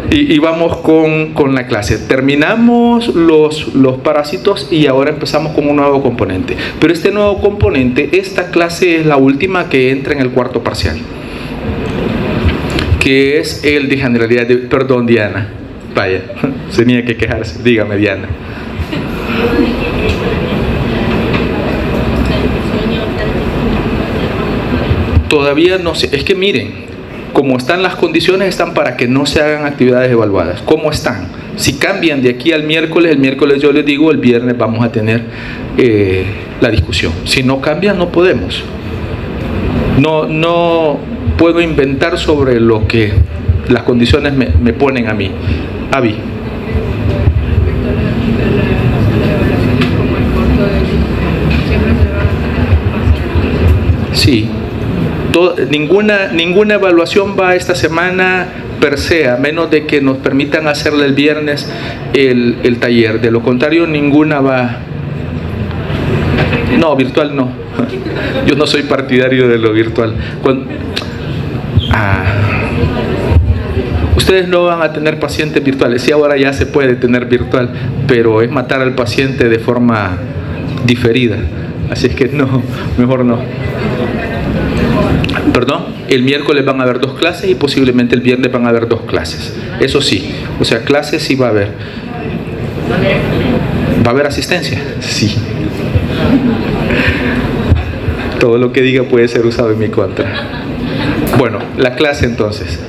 Y vamos con la clase. Terminamos los parásitos y ahora empezamos con un nuevo componente. Pero este nuevo componente, esta clase es la última que entra en el cuarto parcial, que es el de generalidad. Perdón, Diana. Vaya, tenía que quejarse. Dígame, Diana. Todavía no sé. Es que miren, como están las condiciones, están para que no se hagan actividades evaluadas. ¿Cómo están? Si cambian de aquí al miércoles, el miércoles yo les digo, el viernes vamos a tener la discusión. Si no cambian, no podemos. No puedo inventar sobre lo que las condiciones me ponen a mí. Avi. Sí. Ninguna evaluación va esta semana per se, a menos de que nos permitan hacerle el viernes el taller. De lo contrario, ninguna va. No, virtual no. Yo no soy partidario de lo virtual. Ustedes no van a tener pacientes virtuales. Sí, ahora ya se puede tener virtual, pero es matar al paciente de forma diferida. Así es que no, mejor no. Perdón, el miércoles van a haber 2 clases y posiblemente el viernes van a haber 2 clases. Eso sí, o sea, clases sí va a haber. ¿Va a haber asistencia? Sí. Todo lo que diga puede ser usado en mi contra. Bueno, la clase entonces.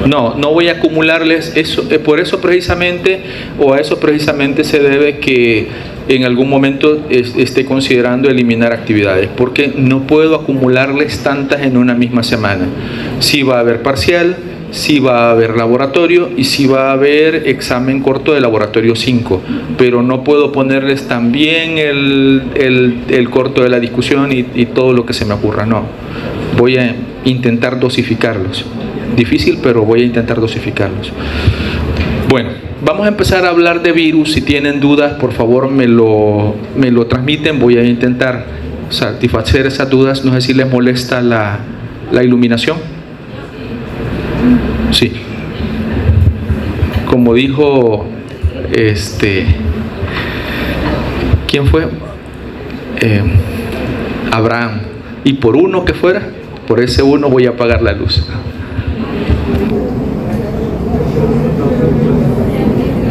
No voy a acumularles eso, por eso precisamente, o a eso precisamente se debe que en algún momento esté considerando eliminar actividades, porque no puedo acumularles tantas en una misma semana. Sí va a haber parcial, sí va a haber laboratorio y sí va a haber examen corto de laboratorio 5, pero no puedo ponerles también el corto de la discusión y todo lo que se me ocurra, no. Voy a intentar dosificarlos. Difícil, pero voy a intentar dosificarlos. Bueno, vamos a empezar a hablar de virus. Si tienen dudas, por favor me lo transmiten. Voy a intentar satisfacer esas dudas. No sé si les molesta la iluminación. Sí. Como dijo ¿quién fue? Abraham. Y por uno que fuera, por ese uno voy a apagar la luz.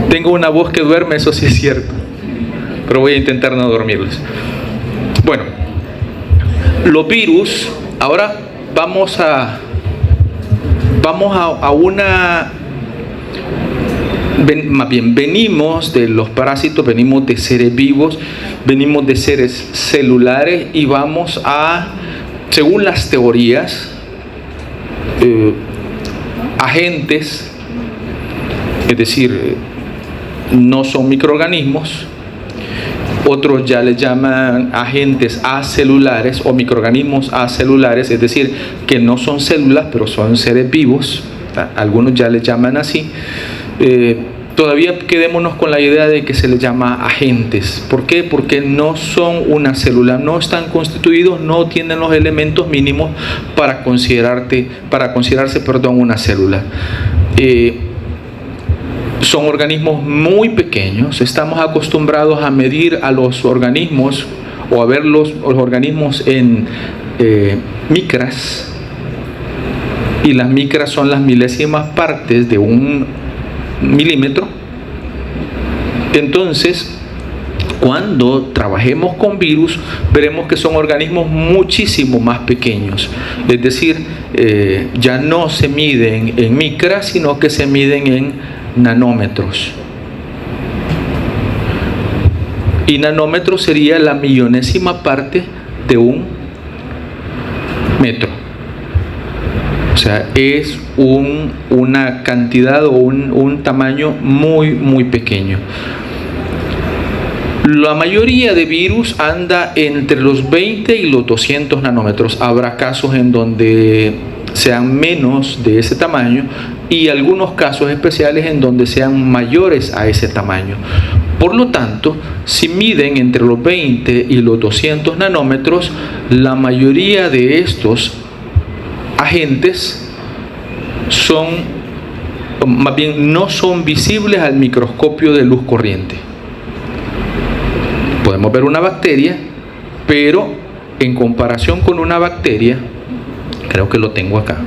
Tengo una voz que duerme, eso sí es cierto, pero voy a intentar no dormirles. Bueno, los virus, ahora vamos a una, más bien, venimos de los parásitos, venimos de seres vivos, venimos de seres celulares y vamos a, según las teorías, agentes, es decir, no son microorganismos. Otros ya les llaman agentes acelulares o microorganismos acelulares, es decir, que no son células pero son seres vivos. Algunos ya les llaman así. Todavía quedémonos con la idea de que se les llama agentes. ¿Por qué? Porque no son una célula, no están constituidos, no tienen los elementos mínimos para considerarse una célula. Son organismos muy pequeños. Estamos acostumbrados a medir a los organismos o a ver los organismos en micras, y las micras son las milésimas partes de un milímetro. Entonces, cuando trabajemos con virus, veremos que son organismos muchísimo más pequeños. Es decir, ya no se miden en micras, sino que se miden en nanómetros. Y nanómetro sería la millonésima parte de un metro. O sea, es una cantidad o un tamaño muy, muy pequeño. La mayoría de virus anda entre los 20 y los 200 nanómetros. Habrá casos en donde sean menos de ese tamaño y algunos casos especiales en donde sean mayores a ese tamaño. Por lo tanto, si miden entre los 20 y los 200 nanómetros, la mayoría de estos agentes no son visibles al microscopio de luz corriente. Podemos ver una bacteria, pero en comparación con una bacteria, creo que lo tengo acá,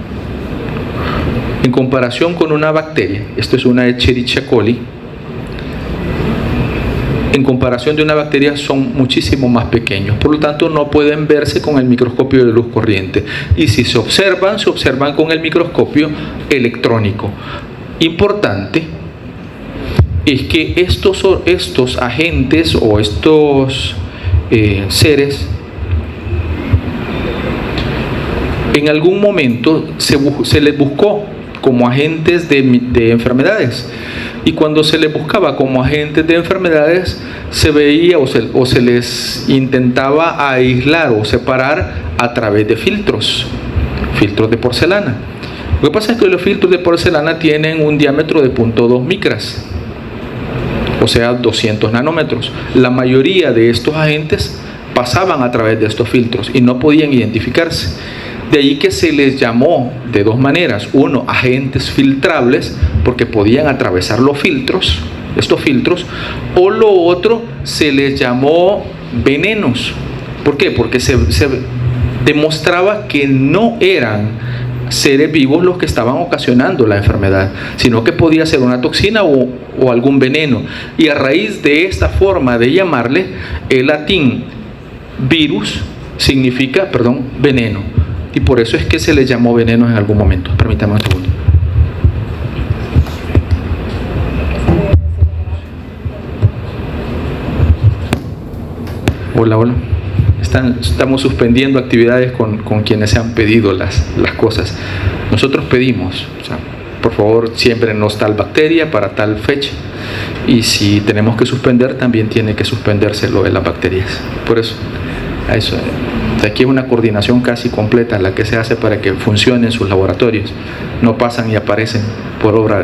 en comparación con una bacteria, esto es una Escherichia coli, en comparación de una bacteria son muchísimo más pequeños, por lo tanto no pueden verse con el microscopio de luz corriente, y si se observan con el microscopio electrónico. Importante es que estos agentes o estos seres en algún momento se les buscó como agentes de enfermedades, y cuando se les buscaba como agentes de enfermedades se veía o se les intentaba aislar o separar a través de filtros de porcelana. Lo que pasa es que los filtros de porcelana tienen un diámetro de 0.2 micras, o sea 200 nanómetros. La mayoría de estos agentes pasaban a través de estos filtros y no podían identificarse. De ahí que se les llamó de dos maneras: uno, agentes filtrables, porque podían atravesar estos filtros, o lo otro, se les llamó venenos. ¿Por qué? Porque se demostraba que no eran seres vivos los que estaban ocasionando la enfermedad, sino que podía ser una toxina o algún veneno. Y a raíz de esta forma de llamarle, el latín virus significa, veneno. Y por eso es que se les llamó venenos en algún momento. Permítame un segundo. Hola. Estamos suspendiendo actividades con quienes se han pedido las cosas. Nosotros pedimos, por favor, siémbrenos tal bacteria para tal fecha. Y si tenemos que suspender, también tiene que suspenderse lo de las bacterias. Por eso, aquí es una coordinación casi completa la que se hace para que funcionen sus laboratorios. No pasan y aparecen por obra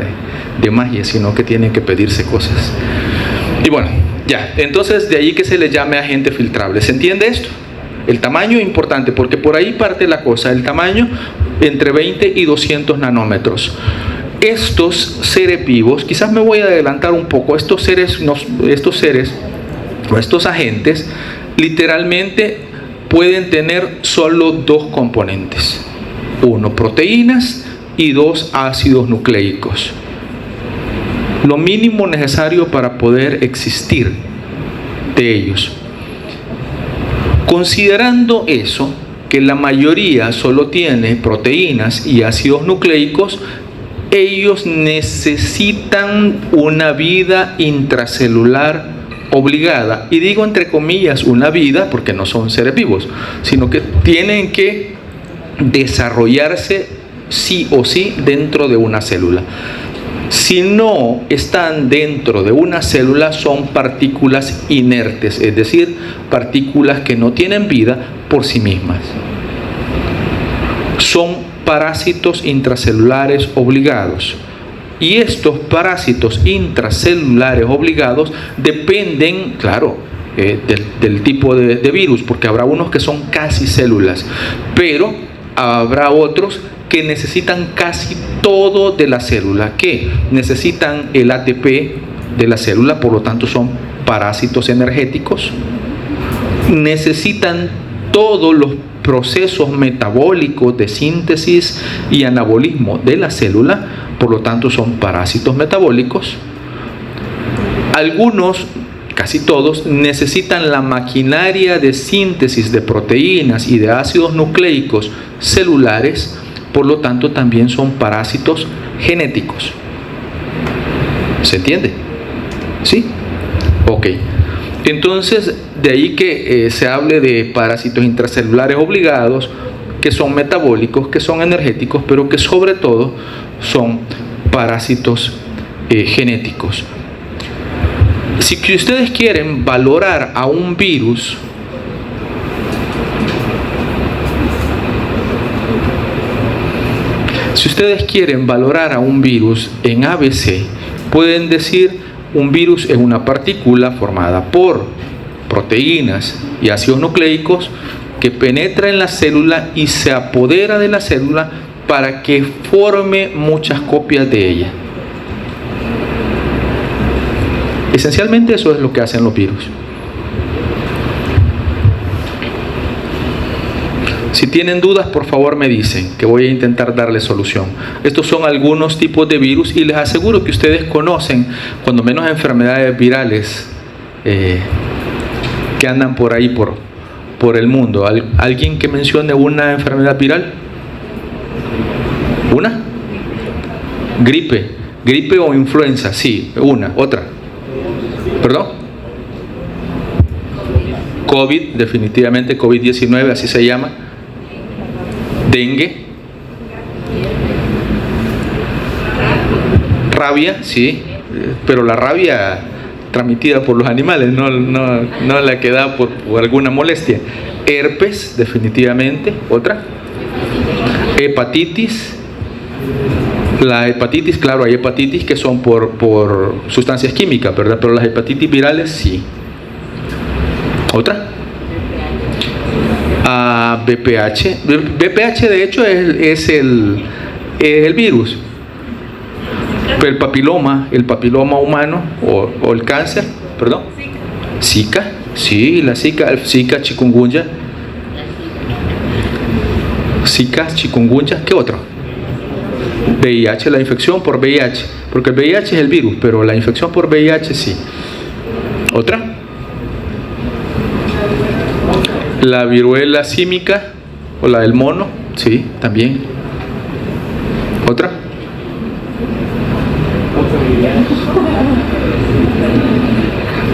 de magia, sino que tienen que pedirse cosas. Y bueno, ya, entonces de ahí que se le llame agente filtrable. ¿Se entiende esto? El tamaño es importante porque por ahí parte la cosa. El tamaño entre 20 y 200 nanómetros. Estos seres vivos, quizás me voy a adelantar un poco, estos agentes literalmente pueden tener solo dos componentes: uno, proteínas, y dos, ácidos nucleicos. Lo mínimo necesario para poder existir de ellos. Considerando eso, que la mayoría solo tiene proteínas y ácidos nucleicos, ellos necesitan una vida intracelular obligada. Y digo entre comillas una vida porque no son seres vivos, sino que tienen que desarrollarse sí o sí dentro de una célula. Si no están dentro de una célula, son partículas inertes, es decir, partículas que no tienen vida por sí mismas. Son parásitos intracelulares obligados. Y estos parásitos intracelulares obligados dependen, claro, del tipo de virus, porque habrá unos que son casi células, pero habrá otros que necesitan casi todo de la célula, que necesitan el ATP de la célula, por lo tanto son parásitos energéticos, necesitan todos los procesos metabólicos de síntesis y anabolismo de la célula, por lo tanto son parásitos metabólicos. Algunos, casi todos, necesitan la maquinaria de síntesis de proteínas y de ácidos nucleicos celulares, por lo tanto también son parásitos genéticos. ¿Se entiende? ¿Sí? Ok. Entonces, de ahí que se hable de parásitos intracelulares obligados, que son metabólicos, que son energéticos, pero que sobre todo son parásitos genéticos. Si ustedes quieren valorar a un virus, en ABC, pueden decir Un virus es una partícula formada por proteínas y ácidos nucleicos que penetra en la célula y se apodera de la célula para que forme muchas copias de ella. Esencialmente eso es lo que hacen los virus. Si tienen dudas, por favor me dicen, que voy a intentar darles solución. Estos son algunos tipos de virus y les aseguro que ustedes conocen, cuando menos, enfermedades virales que andan por ahí, por el mundo. ¿Alguien que mencione una enfermedad viral? ¿Una? Gripe o influenza, sí, una. Otra. ¿Perdón? COVID, definitivamente, COVID-19, así se llama. Dengue. Rabia, sí, pero la rabia transmitida por los animales, no la que da por alguna molestia. Herpes, definitivamente. Otra. Hepatitis. La hepatitis, claro, hay hepatitis que son por sustancias químicas, ¿verdad? Pero las hepatitis virales, sí. Otra. BPH. BPH, de hecho, es el virus. El papiloma humano o el cáncer, perdón. Zika, sí, la Zika, chikungunya. Zika, chikungunya, ¿qué otro? VIH, la infección por VIH, porque el VIH es el virus, pero la infección por VIH sí. ¿Otra? La viruela símica o la del mono, sí, también. ¿Otra?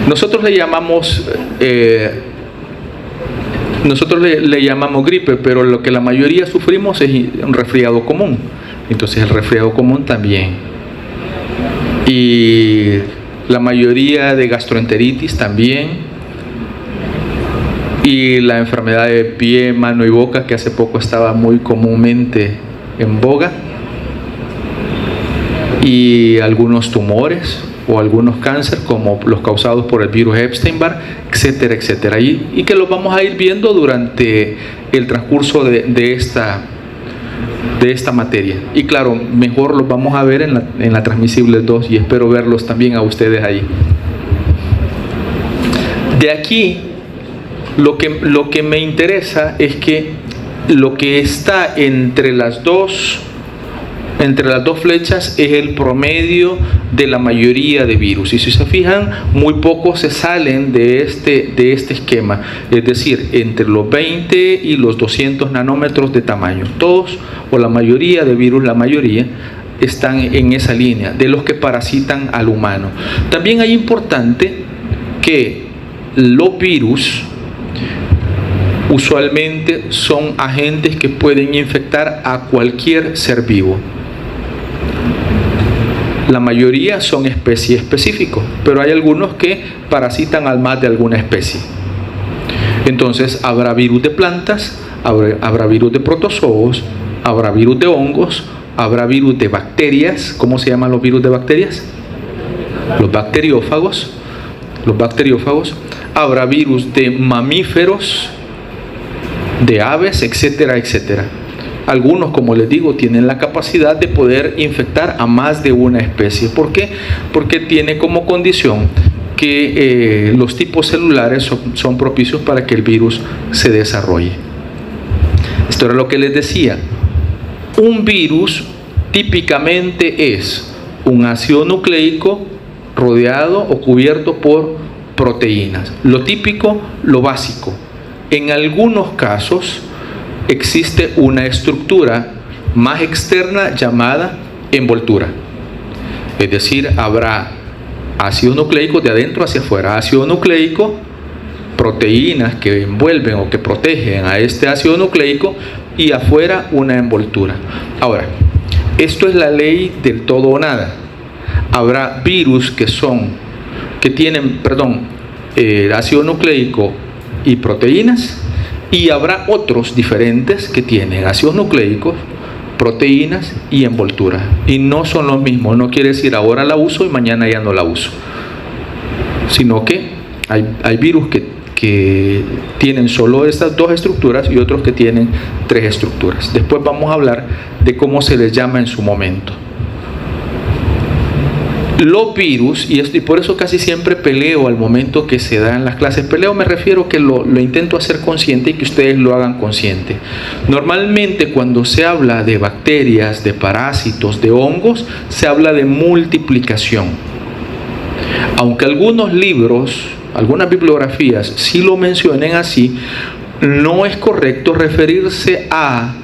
Nosotros le llamamos gripe, pero lo que la mayoría sufrimos es un resfriado común. Entonces el resfriado común también. Y la mayoría de gastroenteritis también. Y la enfermedad de pie, mano y boca, que hace poco estaba muy comúnmente en boga. Y algunos tumores o algunos cánceres, como los causados por el virus Epstein-Barr, etcétera, etcétera. Y que los vamos a ir viendo durante el transcurso de esta materia. Y claro, mejor los vamos a ver en la Transmisibles 2 y espero verlos también a ustedes ahí. De aquí, lo que me interesa es que lo que está entre las dos flechas es el promedio de la mayoría de virus. Y si se fijan, muy pocos se salen de este esquema. Es decir, entre los 20 y los 200 nanómetros de tamaño. Todos, o la mayoría de virus, la mayoría, están en esa línea, de los que parasitan al humano. También es importante que los virus usualmente son agentes que pueden infectar a cualquier ser vivo. La mayoría son especie específicos, pero hay algunos que parasitan al más de alguna especie. Entonces habrá virus de plantas, habrá virus de protozoos, habrá virus de hongos, habrá virus de bacterias. ¿Cómo se llaman los virus de bacterias? Los bacteriófagos. Habrá virus de mamíferos, de aves, etcétera, etcétera. Algunos, como les digo, tienen la capacidad de poder infectar a más de una especie. ¿Por qué? Porque tiene como condición que los tipos celulares son propicios para que el virus se desarrolle. Esto era lo que les decía. Un virus típicamente es un ácido nucleico rodeado o cubierto por proteínas. Lo típico, lo básico. En algunos casos existe una estructura más externa llamada envoltura. Es decir, habrá ácidos nucleicos de adentro hacia afuera. Ácido nucleico, proteínas que envuelven o que protegen a este ácido nucleico, y afuera una envoltura. Ahora, esto es la ley del todo o nada. Habrá virus que tienen ácido nucleico y proteínas, y habrá otros diferentes que tienen ácidos nucleicos, proteínas y envoltura, y no son los mismos. No quiere decir ahora la uso y mañana ya no la uso. sino que hay virus que tienen solo estas dos estructuras y otros que tienen tres estructuras. Después vamos a hablar de cómo se les llama en su momento. Los virus, y por eso casi siempre peleo al momento que se da en las clases. Peleo me refiero que lo intento hacer consciente y que ustedes lo hagan consciente. Normalmente cuando se habla de bacterias, de parásitos, de hongos, se habla de multiplicación. Aunque algunos libros, algunas bibliografías sí lo mencionen así, no es correcto referirse a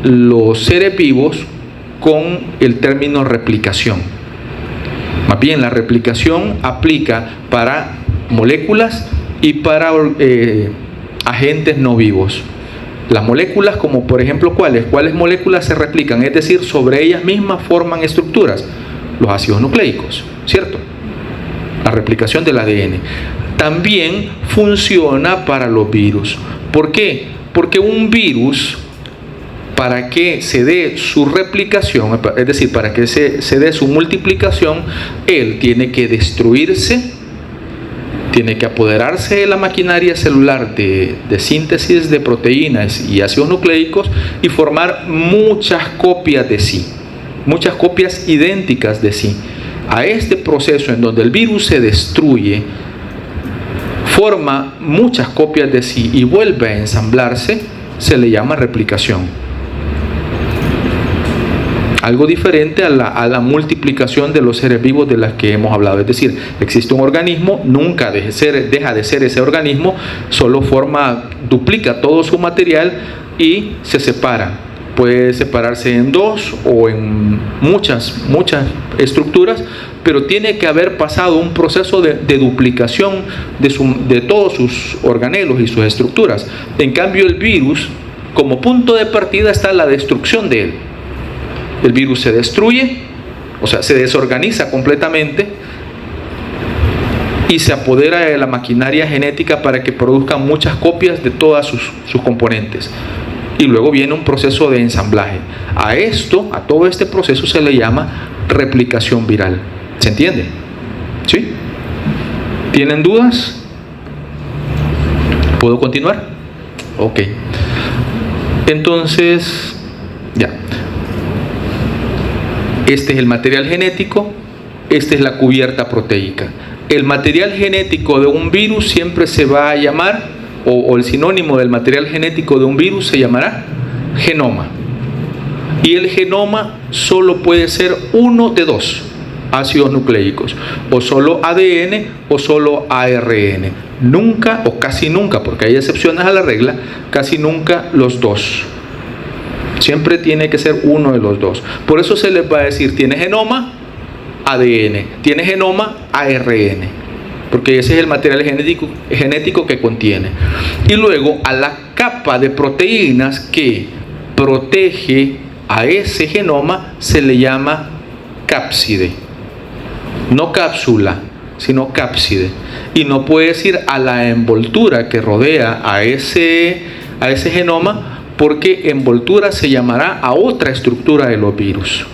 los seres vivos con el término replicación. Más bien, la replicación aplica para moléculas y para agentes no vivos. Las moléculas, como por ejemplo, ¿cuáles moléculas se replican? Es decir, sobre ellas mismas forman estructuras. Los ácidos nucleicos, ¿cierto? La replicación del ADN. También funciona para los virus. ¿Por qué? Porque un virus, para que se dé su replicación, es decir, para que se dé su multiplicación, él tiene que destruirse, tiene que apoderarse de la maquinaria celular de síntesis de proteínas y ácidos nucleicos y formar muchas copias de sí, muchas copias idénticas de sí. A este proceso en donde el virus se destruye, forma muchas copias de sí y vuelve a ensamblarse, se le llama replicación. Algo diferente a la multiplicación de los seres vivos de las que hemos hablado. Es decir, existe un organismo, nunca deja de ser ese organismo, solo duplica todo su material y se separa. Puede separarse en dos o en muchas estructuras, pero tiene que haber pasado un proceso de duplicación de todos sus organelos y sus estructuras. En cambio, el virus, como punto de partida, está la destrucción de él. El virus se destruye, o sea, se desorganiza completamente y se apodera de la maquinaria genética para que produzca muchas copias de todas sus componentes. Y luego viene un proceso de ensamblaje. A todo este proceso se le llama replicación viral. ¿Se entiende? ¿Sí? ¿Tienen dudas? ¿Puedo continuar? Ok. Entonces, ya. Este es el material genético, esta es la cubierta proteica. El material genético de un virus siempre se va a llamar, o el sinónimo del material genético de un virus se llamará genoma. Y el genoma solo puede ser uno de dos ácidos nucleicos, o solo ADN o solo ARN. Nunca o casi nunca, porque hay excepciones a la regla, casi nunca los dos. Siempre tiene que ser uno de los dos. Por eso se les va a decir, tiene genoma, ADN, tiene genoma, ARN, porque ese es el material genético que contiene. Y luego a la capa de proteínas que protege a ese genoma se le llama cápside. No cápsula, sino cápside. Y no puede decir a la envoltura que rodea a ese genoma, porque envoltura se llamará a otra estructura de los virus.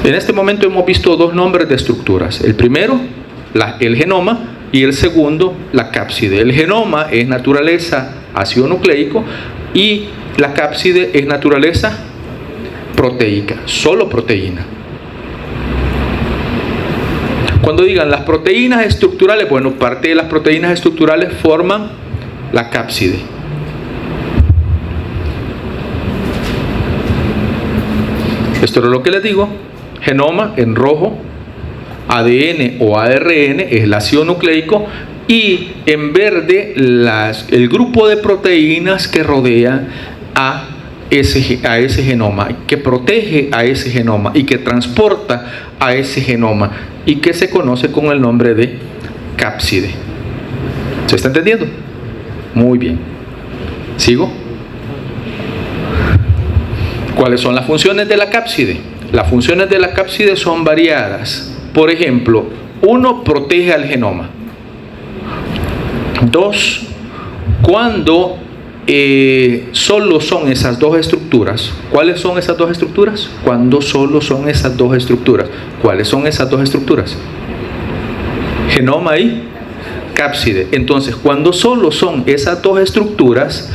En este momento hemos visto dos nombres de estructuras. El primero, el genoma, y el segundo, la cápside. El genoma es naturaleza ácido nucleico y la cápside es naturaleza proteica, solo proteína. Cuando digan las proteínas estructurales, bueno, parte de las proteínas estructurales forman la cápside. Esto es lo que les digo. Genoma en rojo, ADN o ARN es el ácido nucleico, y en verde el grupo de proteínas que rodea a ese genoma, que protege a ese genoma y que transporta a ese genoma y que se conoce con el nombre de cápside. ¿Se está entendiendo? Muy bien. ¿Sigo? ¿Cuáles son las funciones de la cápside? Las funciones de la cápside son variadas. Por ejemplo, 1, protege al genoma. 2, cuando solo son esas dos estructuras. ¿Cuáles son esas dos estructuras? Cuando solo son esas dos estructuras. ¿Cuáles son esas dos estructuras? Genoma y cápside. Entonces, cuando solo son esas dos estructuras,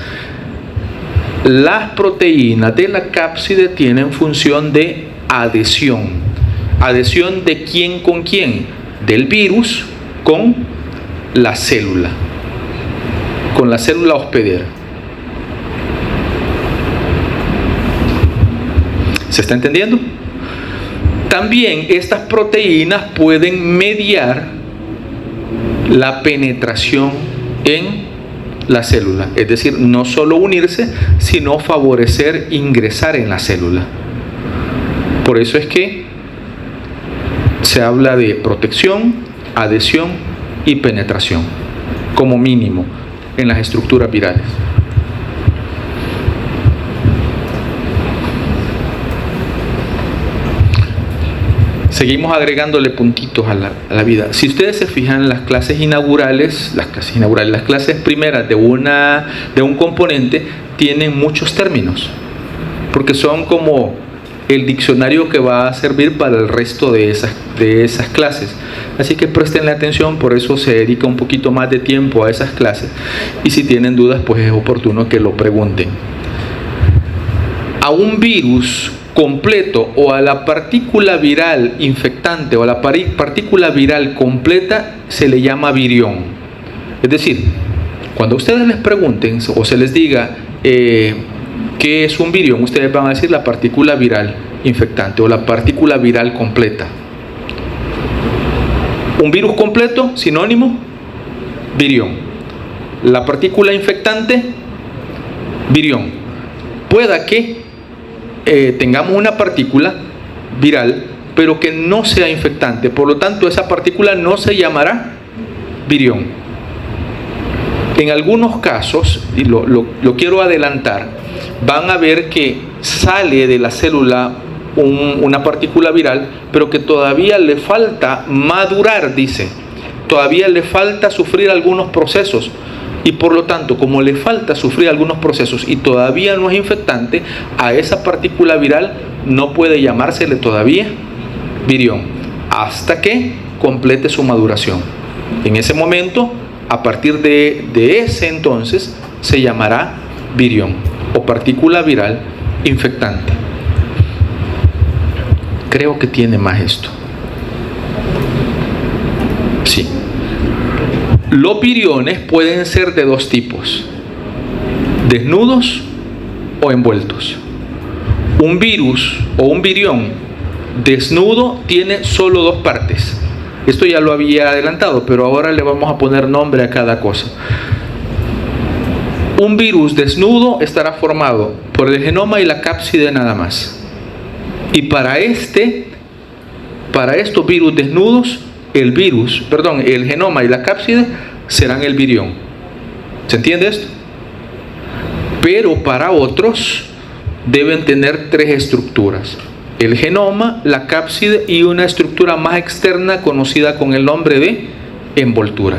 las proteínas de la cápside tienen función de adhesión. ¿Adhesión de quién con quién? Del virus con la célula hospedera. ¿Se está entendiendo? También estas proteínas pueden mediar la penetración en la célula, es decir, no solo unirse, sino favorecer ingresar en la célula. Por eso es que se habla de protección, adhesión y penetración, como mínimo, en las estructuras virales. Seguimos agregándole puntitos a la vida. Si ustedes se fijan, las clases inaugurales, las clases primeras de un componente tienen muchos términos, porque son como el diccionario que va a servir para el resto de esas clases. Así que prestenle atención, por eso se dedica un poquito más de tiempo a esas clases. Y si tienen dudas, pues es oportuno que lo pregunten. A un virus completo o a la partícula viral infectante o a la partícula viral completa se le llama virión. Es decir, cuando ustedes les pregunten o se les diga ¿qué es un virión? Ustedes van a decir la partícula viral infectante o la partícula viral completa. Un virus completo, sinónimo, virión. La partícula infectante, virión. Pueda que tengamos una partícula viral, pero que no sea infectante. Por lo tanto, esa partícula no se llamará virión. En algunos casos, y lo quiero adelantar, van a ver que sale de la célula una partícula viral, pero que todavía le falta madurar, dice. Todavía le falta sufrir algunos procesos. Y por lo tanto, como le falta sufrir algunos procesos y todavía no es infectante, a esa partícula viral no puede llamársele todavía virión, hasta que complete su maduración. En ese momento, a partir de ese entonces, se llamará virión o partícula viral infectante. Creo que tiene más esto. Sí. Los viriones pueden ser de dos tipos: desnudos o envueltos. Un virus o un virión desnudo tiene solo dos partes. Esto ya lo había adelantado, pero ahora le vamos a poner nombre a cada cosa. Un virus desnudo estará formado por el genoma y la cápside nada más. Y para estos virus desnudos, el genoma y la cápside serán el virión. ¿Se entiende esto? Pero para otros deben tener tres estructuras: el genoma, la cápside y una estructura más externa conocida con el nombre de envoltura.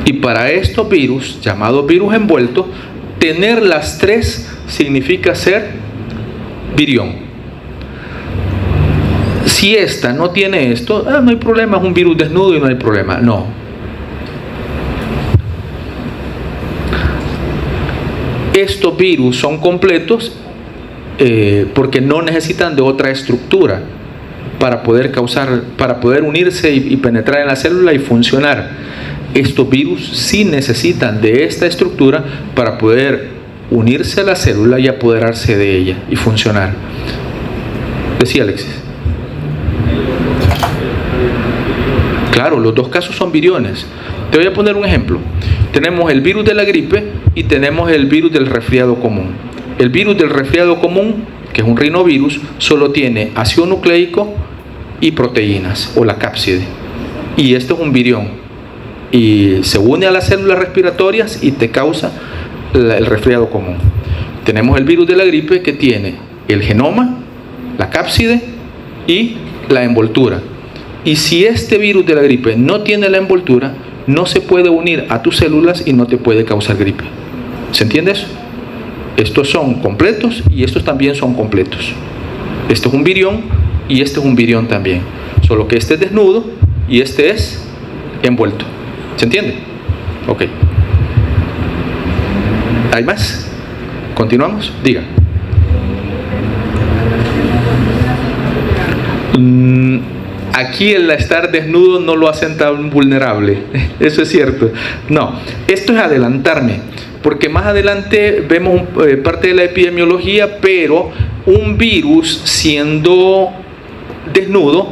Y para estos virus, llamados virus envueltos, tener las tres significa ser virión. Si esta no tiene esto, no hay problema, es un virus desnudo y no hay problema. No. Estos virus son completos porque no necesitan de otra estructura para poder unirse y penetrar en la célula y funcionar. Estos virus sí necesitan de esta estructura para poder unirse a la célula y apoderarse de ella y funcionar. Decía Alexis. Claro, los dos casos son viriones. Te voy a poner un ejemplo. Tenemos el virus de la gripe y tenemos el virus del resfriado común. El virus del resfriado común, que es un rinovirus, solo tiene ácido nucleico y proteínas, o la cápside. Y esto es un virión. Y se une a las células respiratorias y te causa el resfriado común. Tenemos el virus de la gripe que tiene el genoma, la cápside y la envoltura. Y si este virus de la gripe no tiene la envoltura, no se puede unir a tus células y no te puede causar gripe. ¿Se entiende eso? Estos son completos y estos también son completos. Este es un virión y este es un virión también. Solo que este es desnudo y este es envuelto. ¿Se entiende? Ok. ¿Hay más? ¿Continuamos? Diga. Aquí el estar desnudo no lo hacen tan vulnerable. Eso es cierto. No, esto es adelantarme, porque más adelante vemos parte de la epidemiología, pero un virus siendo desnudo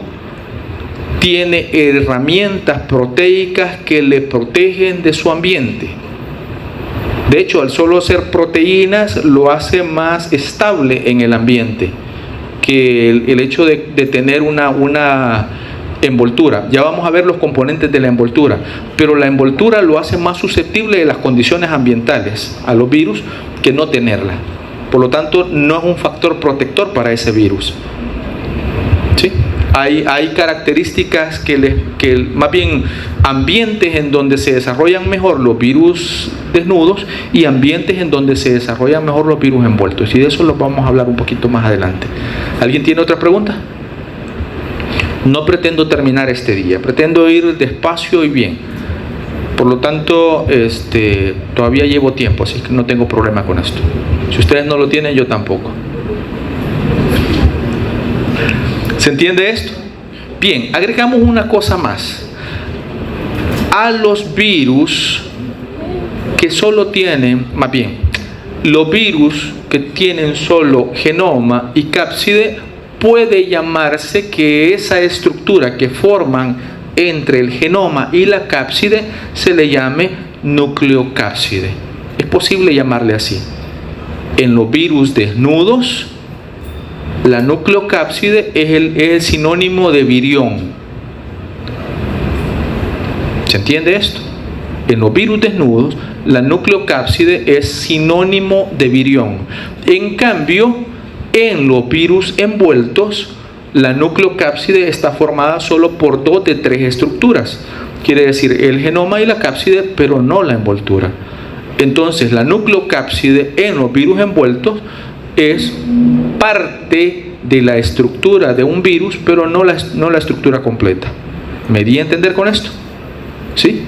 tiene herramientas proteicas que le protegen de su ambiente. De hecho, al solo ser proteínas lo hace más estable en el ambiente que el hecho de tener una envoltura. Ya vamos a ver los componentes de la envoltura, pero la envoltura lo hace más susceptible de las condiciones ambientales a los virus que no tenerla. Por lo tanto, no es un factor protector para ese virus. ¿Sí? Hay características que más bien ambientes en donde se desarrollan mejor los virus desnudos y ambientes en donde se desarrollan mejor los virus envueltos. Y de eso lo vamos a hablar un poquito más adelante. ¿Alguien tiene otra pregunta? No pretendo terminar este día, pretendo ir despacio y bien. Por lo tanto, todavía llevo tiempo, así que no tengo problema con esto. Si ustedes no lo tienen, yo tampoco. ¿Se entiende esto? Bien, agregamos una cosa más. A los virus que solo tienen, más bien, los virus que tienen solo genoma y cápside, puede llamarse que esa estructura que forman entre el genoma y la cápside se le llame nucleocápside. Es posible llamarle así. En los virus desnudos, la nucleocápside es el sinónimo de virión. ¿Se entiende esto? En los virus desnudos, la nucleocápside es sinónimo de virión. En cambio, en los virus envueltos, la nucleocápside está formada solo por 2 de 3 estructuras. Quiere decir el genoma y la cápside, pero no la envoltura. Entonces, la nucleocápside en los virus envueltos es parte de la estructura de un virus, pero no la estructura completa. ¿Me di a entender con esto? ¿Sí?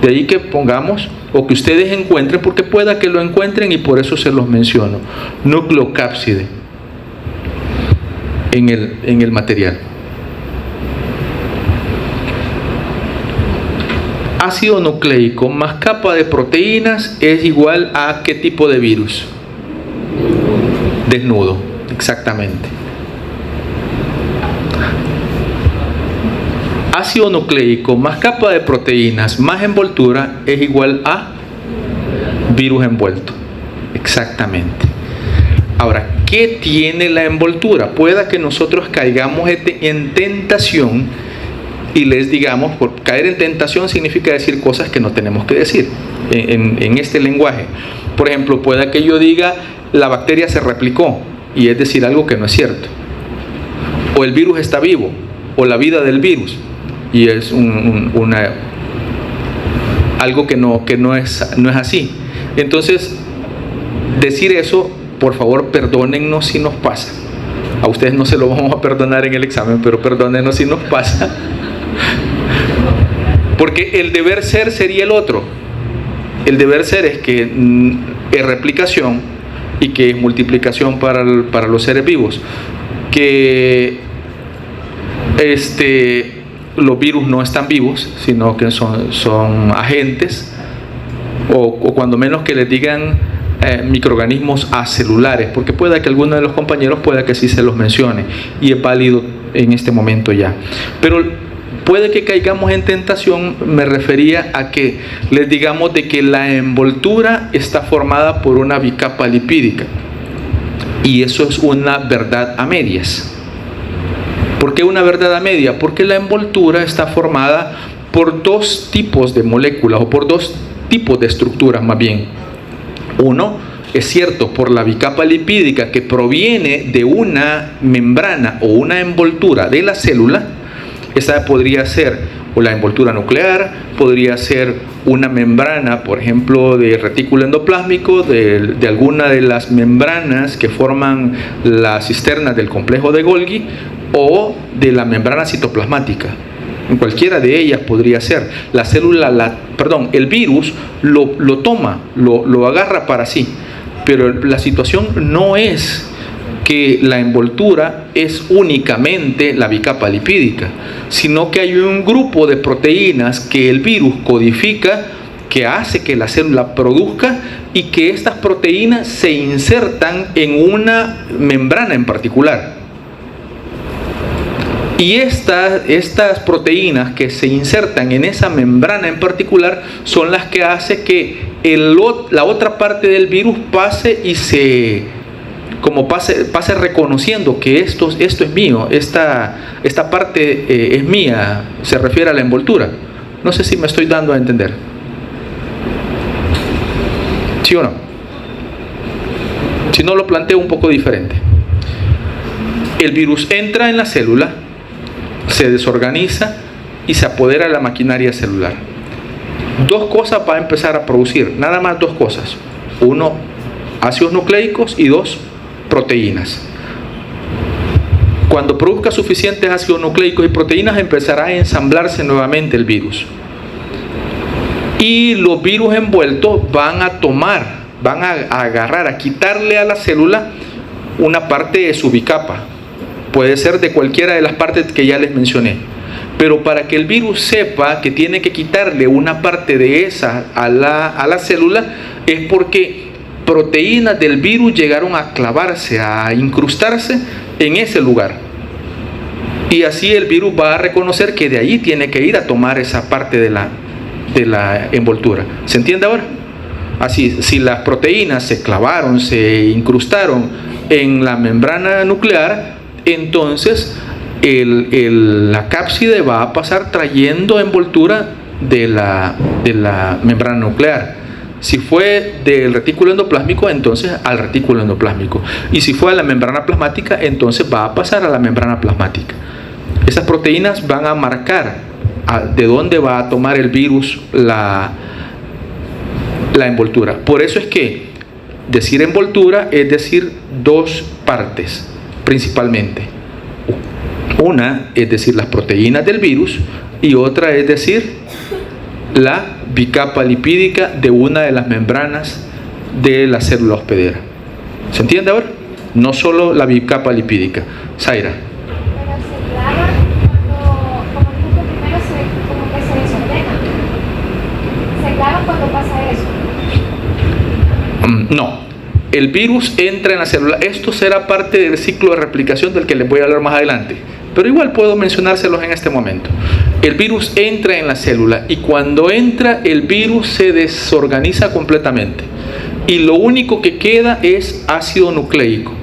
De ahí que pongamos, o que ustedes encuentren, porque pueda que lo encuentren y por eso se los menciono. Nucleocápside en el material. Ácido nucleico más capa de proteínas es igual a ¿qué tipo de virus? Desnudo, exactamente. Ácido nucleico más capa de proteínas más envoltura es igual a virus envuelto. Exactamente. Ahora, ¿qué tiene la envoltura? Pueda que nosotros caigamos en tentación y les digamos, por caer en tentación significa decir cosas que no tenemos que decir en este lenguaje. Por ejemplo, pueda que yo diga la bacteria se replicó y es decir algo que no es cierto. O el virus está vivo, o la vida del virus. Y es algo que no es así. Entonces, decir eso, por favor, perdónennos si nos pasa. A ustedes no se lo vamos a perdonar en el examen, pero perdónennos si nos pasa. Porque el deber ser sería el otro. El deber ser es que es replicación y que es multiplicación para los seres vivos. Que los virus no están vivos, sino que son agentes, o cuando menos que les digan microorganismos acelulares, porque pueda que alguno de los compañeros pueda que sí se los mencione, y es válido en este momento ya. Pero puede que caigamos en tentación, me refería a que les digamos de que la envoltura está formada por una bicapa lipídica, y eso es una verdad a medias. ¿Por qué una verdad a media? Porque la envoltura está formada por 2 tipos de moléculas, o por 2 tipos de estructuras más bien. Uno, es cierto, por la bicapa lipídica que proviene de una membrana o una envoltura de la célula. Esa podría ser o la envoltura nuclear, podría ser una membrana, por ejemplo, de retículo endoplásmico, de alguna de las membranas que forman la cisterna del complejo de Golgi, o de la membrana citoplasmática. En cualquiera de ellas podría ser. La célula, el virus lo toma, lo agarra para sí. Pero la situación no es que la envoltura es únicamente la bicapa lipídica, sino que hay un grupo de proteínas que el virus codifica, que hace que la célula produzca, y que estas proteínas se insertan en una membrana en particular. Y estas proteínas que se insertan en esa membrana en particular son las que hacen que la otra parte del virus pase y pase reconociendo que esto es mío, esta parte es mía, se refiere a la envoltura. No sé si me estoy dando a entender. ¿Sí o no? Si no, lo planteo un poco diferente. El virus entra en la célula, se desorganiza y se apodera de la maquinaria celular. Dos cosas va a empezar a producir, nada más dos cosas. Uno, ácidos nucleicos, y dos, proteínas. Cuando produzca suficientes ácidos nucleicos y proteínas, empezará a ensamblarse nuevamente el virus. Y los virus envueltos van a agarrar, a quitarle a la célula una parte de su bicapa. Puede ser de cualquiera de las partes que ya les mencioné. Pero para que el virus sepa que tiene que quitarle una parte de esa a la célula, es porque proteínas del virus llegaron a clavarse, a incrustarse en ese lugar. Y así el virus va a reconocer que de ahí tiene que ir a tomar esa parte de la envoltura. ¿Se entiende ahora? Así, si las proteínas se clavaron, se incrustaron en la membrana nuclear, entonces la cápside va a pasar trayendo envoltura de la membrana nuclear. Si fue del retículo endoplásmico, entonces al retículo endoplásmico. Y si fue a la membrana plasmática, entonces va a pasar a la membrana plasmática. Esas proteínas van a marcar de dónde va a tomar el virus la envoltura. Por eso es que decir envoltura es decir dos partes principalmente. Una es decir las proteínas del virus, y otra es decir la bicapa lipídica de una de las membranas de la célula hospedera. ¿Se entiende ahora? No solo la bicapa lipídica. Zaira. Pero se clava como dijo que primero como que se desordena. Se clava cuando pasa eso. No. El virus entra en la célula. Esto será parte del ciclo de replicación del que les voy a hablar más adelante, pero igual puedo mencionárselos en este momento. El virus entra en la célula, y cuando entra el virus se desorganiza completamente, y lo único que queda es ácido nucleico,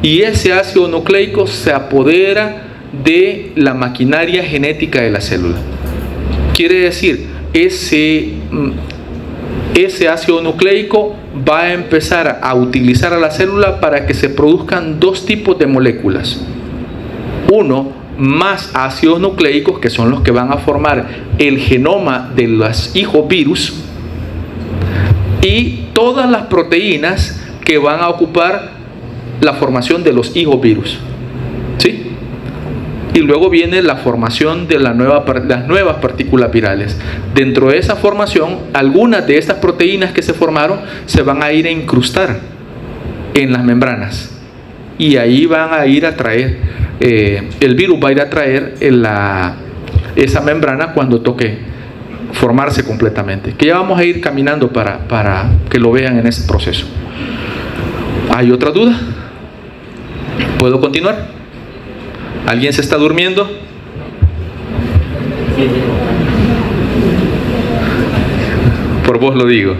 y ese ácido nucleico se apodera de la maquinaria genética de la célula. Quiere decir, ese ácido nucleico va a empezar a utilizar a la célula para que se produzcan dos tipos de moléculas. Uno, más ácidos nucleicos, que son los que van a formar el genoma de los hijos virus, y todas las proteínas que van a ocupar la formación de los hijos virus. ¿Sí? Y luego viene la formación de las nuevas partículas virales. Dentro de esa formación, algunas de estas proteínas que se formaron se van a ir a incrustar en las membranas, y ahí van a ir a traer, el virus va a ir a traer esa membrana cuando toque formarse completamente, que ya vamos a ir caminando para que lo vean en ese proceso. ¿Hay otra duda? ¿Puedo continuar? ¿Alguien se está durmiendo? Por vos lo digo.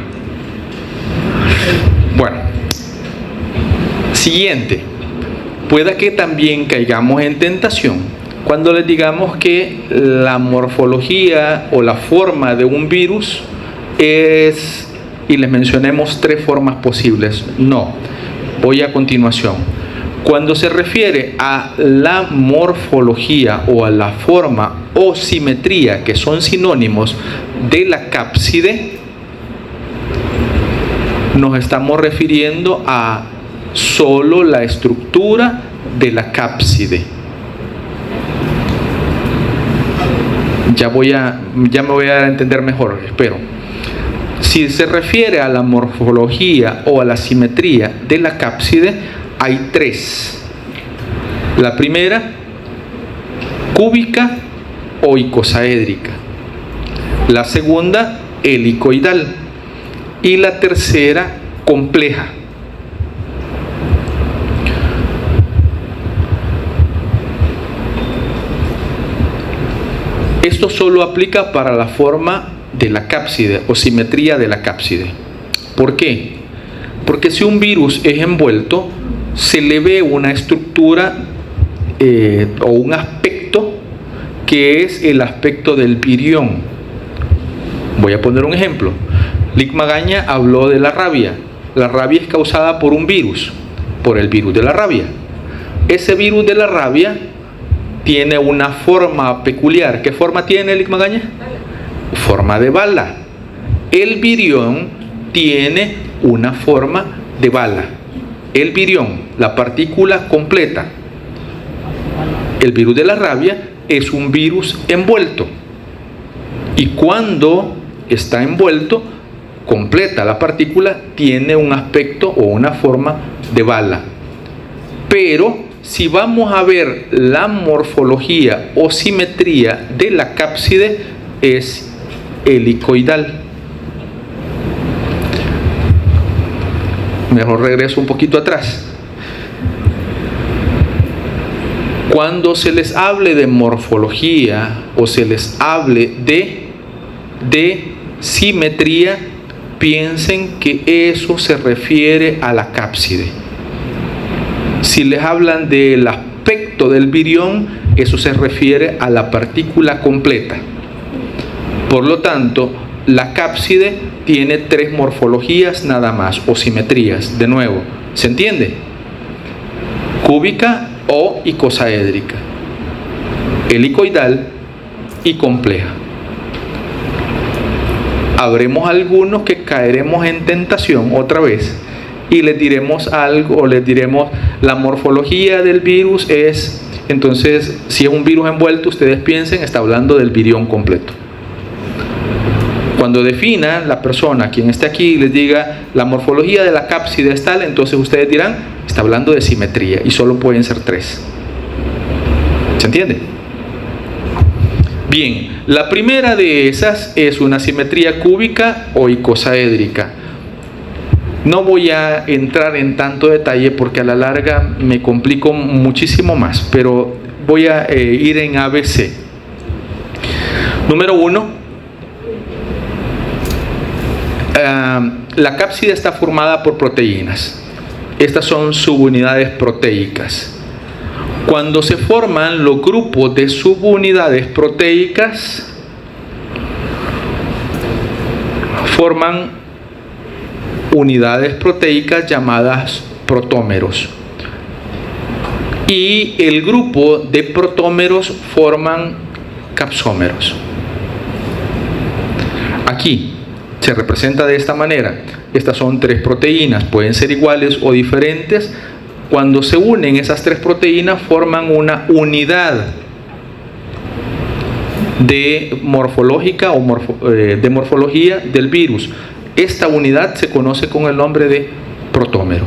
Bueno, siguiente. Pueda que también caigamos en tentación cuando les digamos que la morfología o la forma de un virus es, y les mencionemos tres formas posibles. No, voy a continuación. Cuando se refiere a la morfología o a la forma o simetría, que son sinónimos de la cápside, nos estamos refiriendo a solo la estructura de la cápside. Ya me voy a dar a entender mejor, espero. Si se refiere a la morfología o a la simetría de la cápside, hay tres. La primera, cúbica o icosaédrica. La segunda, helicoidal. Y la tercera, compleja. Esto solo aplica para la forma de la cápside o simetría de la cápside. ¿Por qué? Porque si un virus es envuelto, se le ve una estructura o un aspecto que es el aspecto del virión. Voy a poner un ejemplo. Lic Magaña habló de la rabia. La rabia es causada por un virus, por el virus de la rabia. Ese virus de la rabia tiene una forma peculiar. ¿Qué forma tiene, Lic Magaña? Forma de bala. El virión tiene una forma de bala. El virión, la partícula completa. El virus de la rabia es un virus envuelto. Y cuando está envuelto, completa la partícula, tiene un aspecto o una forma de bala. Pero si vamos a ver la morfología o simetría de la cápside, es helicoidal. Mejor regreso un poquito atrás. Cuando se les hable de morfología o se les hable de simetría, piensen que eso se refiere a la cápside. Si les hablan del aspecto del virión, eso se refiere a la partícula completa. Por lo tanto, la cápside tiene tres morfologías nada más, o simetrías. De nuevo, ¿se entiende? Cúbica o icosaédrica, helicoidal y compleja. Habremos algunos que caeremos en tentación otra vez y les diremos algo, o les diremos la morfología del virus es, entonces si es un virus envuelto, ustedes piensen, está hablando del virión completo. Cuando defina la persona, quien esté aquí, y les diga la morfología de la cápside es tal, entonces ustedes dirán, está hablando de simetría y solo pueden ser tres. ¿Se entiende? Bien, la primera de esas es una simetría cúbica o icosaédrica. No voy a entrar en tanto detalle porque a la larga me complico muchísimo más, pero voy a ir en ABC. Número 1, la cápside está formada por proteínas. Estas son subunidades proteicas. Cuando se forman los grupos de subunidades proteicas, forman unidades proteicas llamadas protómeros. Y el grupo de protómeros forman capsómeros. Aquí se representa de esta manera. Estas son tres proteínas, pueden ser iguales o diferentes. Cuando se unen esas tres proteínas forman una unidad de morfológica o de morfología del virus. Esta unidad se conoce con el nombre de protómero.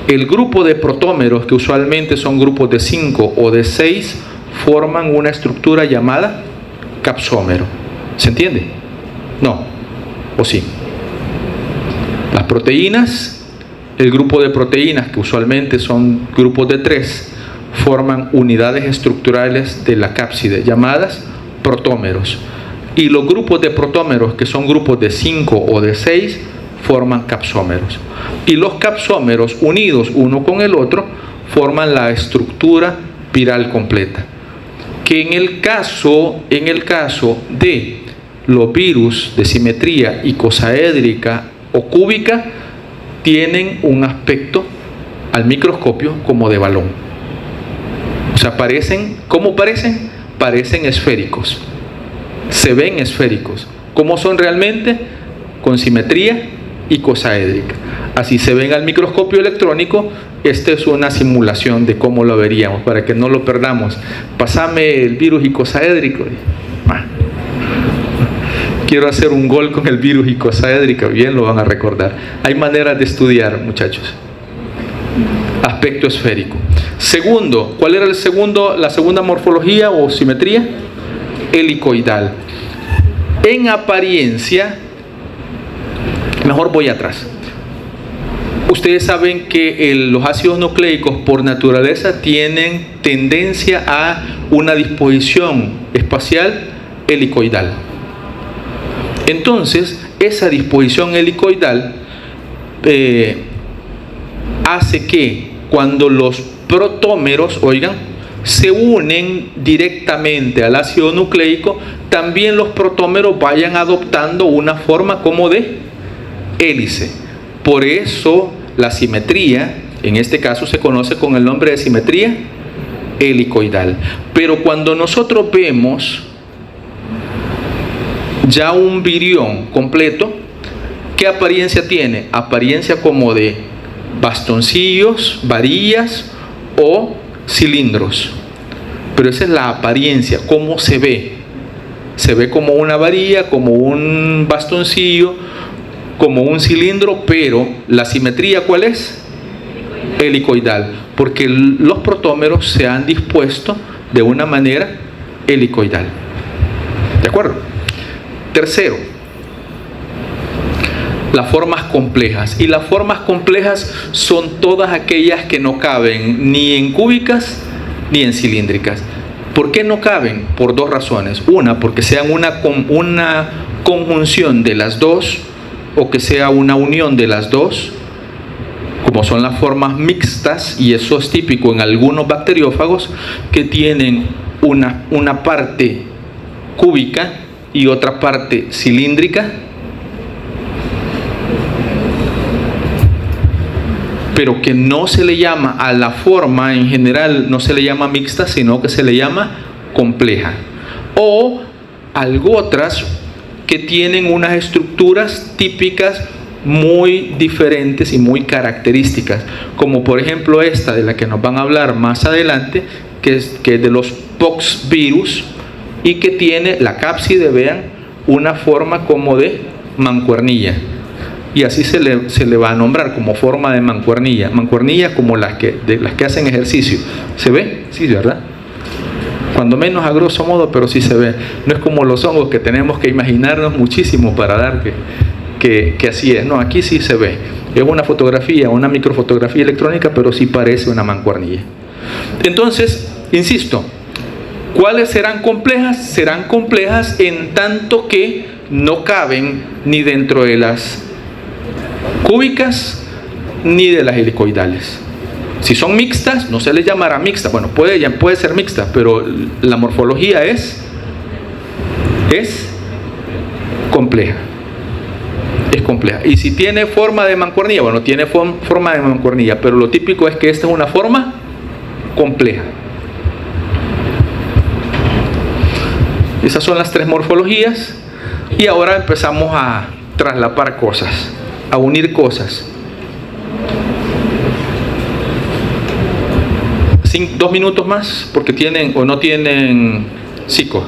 El grupo de protómeros, que usualmente son grupos de 5 o de 6, forman una estructura llamada capsómero. ¿Se entiende? No. ¿O sí? Las proteínas, el grupo de proteínas, que usualmente son grupos de 3, forman unidades estructurales de la cápside llamadas protómeros. Y los grupos de protómeros, que son grupos de 5 o de 6, forman capsómeros. Y los capsómeros, unidos uno con el otro, forman la estructura viral completa. Que en el caso de los virus de simetría icosaédrica o cúbica, tienen un aspecto al microscopio como de balón. O sea, parecen, ¿cómo parecen? Parecen esféricos. Se ven esféricos. ¿Cómo son realmente? Con simetría icosaédrica. Así se ven al microscopio electrónico. Esta es una simulación de cómo lo veríamos, para que no lo perdamos. Pásame el virus icosaédrico. Quiero hacer un gol con el virus icosaédrico, bien lo van a recordar. Hay maneras de estudiar, muchachos. Aspecto esférico. Segundo, ¿cuál era la segunda morfología o simetría? Helicoidal. En apariencia, mejor voy atrás. Ustedes saben que los ácidos nucleicos por naturaleza tienen tendencia a una disposición espacial helicoidal. Entonces, esa disposición helicoidal hace que cuando los protómeros, oigan, se unen directamente al ácido nucleico, también los protómeros vayan adoptando una forma como de hélice. Por eso la simetría, en este caso se conoce con el nombre de simetría helicoidal. Pero cuando nosotros vemos ya un virión completo, ¿qué apariencia tiene? Apariencia como de bastoncillos, varillas o cilindros. Pero esa es la apariencia, cómo se ve. Se ve como una varilla, como un bastoncillo, como un cilindro, pero la simetría, ¿cuál es? Helicoidal, porque los protómeros se han dispuesto de una manera helicoidal. ¿De acuerdo? Tercero, las formas complejas. Y las formas complejas son todas aquellas que no caben ni en cúbicas ni en cilíndricas. ¿Por qué no caben? Por dos razones. Una, porque sean una conjunción de las dos, o que sea una unión de las dos, como son las formas mixtas, y eso es típico en algunos bacteriófagos que tienen una parte cúbica y otra parte cilíndrica, pero que no se le llama a la forma en general, no se le llama mixta, sino que se le llama compleja. O algo otras que tienen unas estructuras típicas muy diferentes y muy características, como por ejemplo esta de la que nos van a hablar más adelante, que es de los pox virus, y que tiene la cápside, vean, una forma como de mancuernilla, y así se le va a nombrar como forma de mancuernilla. Mancuernilla como las que hacen ejercicio. ¿Se ve? Sí, ¿verdad? Cuando menos a grosso modo, pero sí se ve. No es como los hongos que tenemos que imaginarnos muchísimo para dar que así es. No, aquí sí se ve. Es una fotografía, una microfotografía electrónica, pero sí parece una mancuernilla. Entonces, insisto, ¿cuáles serán complejas? Serán complejas en tanto que no caben ni dentro de las cúbicas ni de las helicoidales. Si son mixtas, no se les llamará mixta. Bueno, puede ser mixta, pero la morfología es compleja. Es compleja. Y si tiene forma de mancuernilla, bueno, tiene forma de mancuernilla, pero lo típico es que esta es una forma compleja. Esas son las tres morfologías. Y ahora empezamos a traslapar cosas, a unir cosas. 2 minutos más, porque tienen o no tienen psico.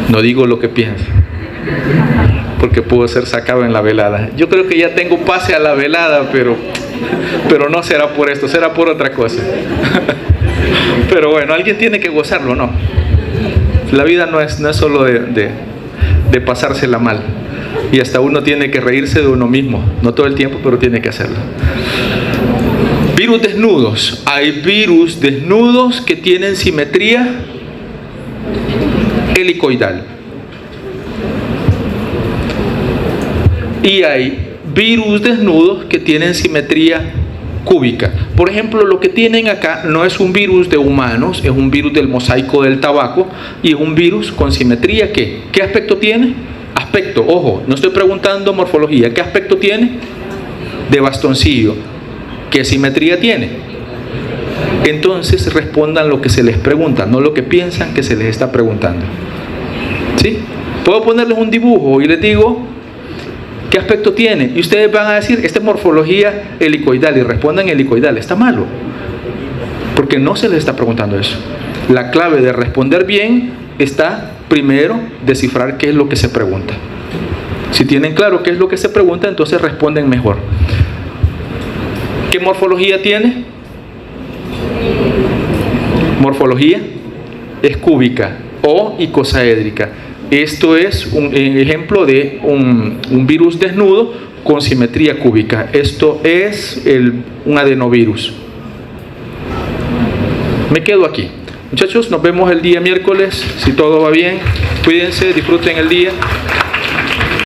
No digo lo que pienso, porque puedo ser sacado en la velada. Yo creo que ya tengo pase a la velada, pero no será por esto, será por otra cosa. Pero bueno, alguien tiene que gozarlo, ¿no? La vida no es solo de pasársela mal. Y hasta uno tiene que reírse de uno mismo. No todo el tiempo, pero tiene que hacerlo. Virus desnudos. Hay virus desnudos que tienen simetría helicoidal. Y hay virus desnudos que tienen simetría cúbica. Por ejemplo, lo que tienen acá no es un virus de humanos, es un virus del mosaico del tabaco, y es un virus con simetría. ¿Qué aspecto tiene? Aspecto, ojo, no estoy preguntando morfología. ¿Qué aspecto tiene? De bastoncillo. ¿Qué simetría tiene? Entonces respondan lo que se les pregunta, no lo que piensan que se les está preguntando. ¿Sí? Puedo ponerles un dibujo y les digo ¿qué aspecto tiene? Y ustedes van a decir, esta es morfología helicoidal, y respondan helicoidal. Está malo, porque no se les está preguntando eso. La clave de responder bien está primero descifrar qué es lo que se pregunta. Si tienen claro qué es lo que se pregunta, entonces responden mejor. ¿Qué morfología tiene? Morfología es cúbica o icosaédrica. Esto es un ejemplo de un virus desnudo con simetría cúbica. Esto es un adenovirus. Me quedo aquí. Muchachos, nos vemos el día miércoles. Si todo va bien, cuídense, disfruten el día.